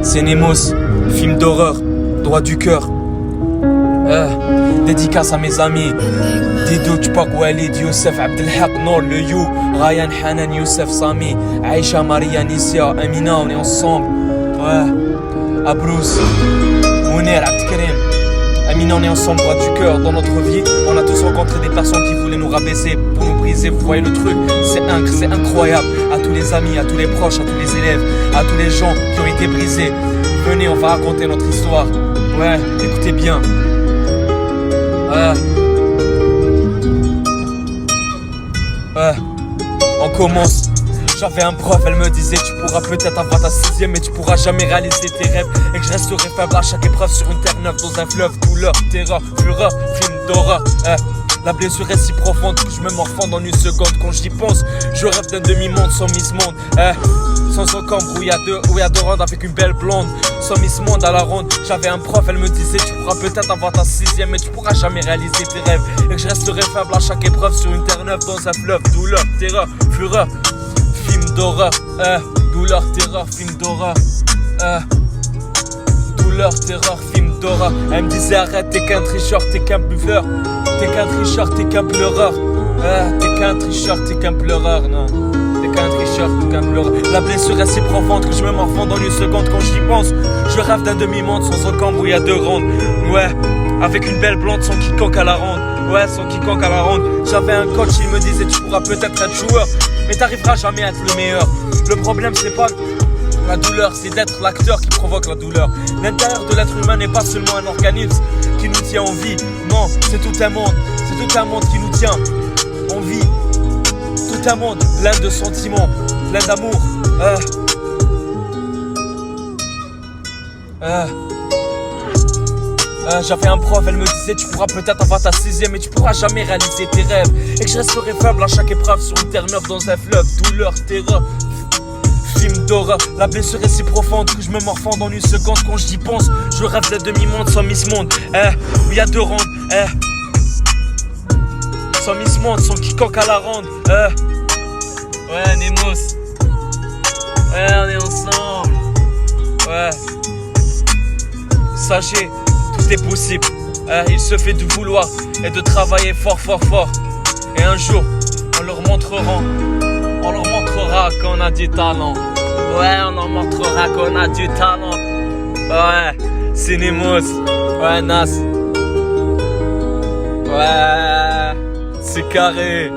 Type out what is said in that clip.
C'est Nemos, film d'horreur, droit du cœur. Dédicace à mes amis Dido, Tupac, Walid, Youssef, Abdelhaq, Nour, Le You, Ryan, Hanan, Youssef, Sami, Aïcha, Maria, Nissia, Amina, on est ensemble. Abrousse, Mouner, Abdelkarim, Amina, on est ensemble, droit du cœur. Dans notre vie, on a tous rencontré des personnes qui voulaient nous rabaisser pour nous briser. Vous voyez le truc, c'est incroyable. À tous les amis, à tous les proches, à tous les élèves, à tous les gens qui ont été brisés. Venez, on va raconter notre histoire. Ouais, écoutez bien. On commence. J'avais un prof, elle me disait tu pourras peut-être avoir ta 6ème mais tu pourras jamais réaliser tes rêves. Et que je resterai faible à chaque épreuve sur une terre neuve. Dans un fleuve, douleur, terreur, fureur, film d'horreur. La blessure est si profonde que je me morfonds en une seconde. Quand j'y pense, je rêve d'un demi-monde sans Miss Monde. Sans aucun brouillard de ronde avec une belle blonde. Sans Miss Monde à la ronde. J'avais un prof, elle me disait tu pourras peut-être avoir ta 6ème mais tu pourras jamais réaliser tes rêves. Et que je resterai faible à chaque épreuve sur une terre neuve. Dans un fleuve, douleur, terreur, fureur, film d'horreur. Douleur, terreur, film d'horreur. Douleur, terreur, film d'horreur. Elle me disait arrête, t'es qu'un tricheur, t'es qu'un buveur. T'es qu'un tricheur, t'es qu'un pleureur. T'es qu'un tricheur, t'es qu'un pleureur. Non, t'es qu'un tricheur, t'es qu'un pleureur. La blessure est si profonde que je me morfonds dans une seconde. Quand j'y pense, je rêve d'un demi-monde sans aucun brouillard de ronde. Ouais, avec une belle blonde sans quiconque à la ronde. Ouais, sans quiconque à la ronde. J'avais un coach, il me disait tu pourras peut-être être joueur mais t'arriveras jamais à être le meilleur. Le problème c'est pas la douleur, c'est d'être l'acteur qui provoque la douleur. L'intérieur de l'être humain n'est pas seulement un organisme qui nous tient en vie. Non, c'est tout un monde. C'est tout un monde qui nous tient en vie. Tout un monde plein de sentiments, plein d'amour. J'avais un prof, elle me disait tu pourras peut-être avoir ta 6ème mais tu pourras jamais réaliser tes rêves. Et que je resterai faible à chaque épreuve sur une terre neuve dans un fleuve. Douleur, terreur, film d'horreur. La blessure est si profonde que je me morfonds en une seconde. Quand j'y pense, je rêve d'un demi-monde sans Miss Monde. Où y a 2 rondes. Sans Miss Monde, sans quiconque à la ronde. Ouais, Nemos. Ouais, on est ensemble. Ouais. Sachez, tout est possible. Il se fait de vouloir et de travailler fort, fort, fort. Et un jour, on leur montrera qu'on a du talent. Ouais, on leur montrera qu'on a du talent. Ouais, c'est Nemos. Ouais, Nas. Ouais, c'est carré.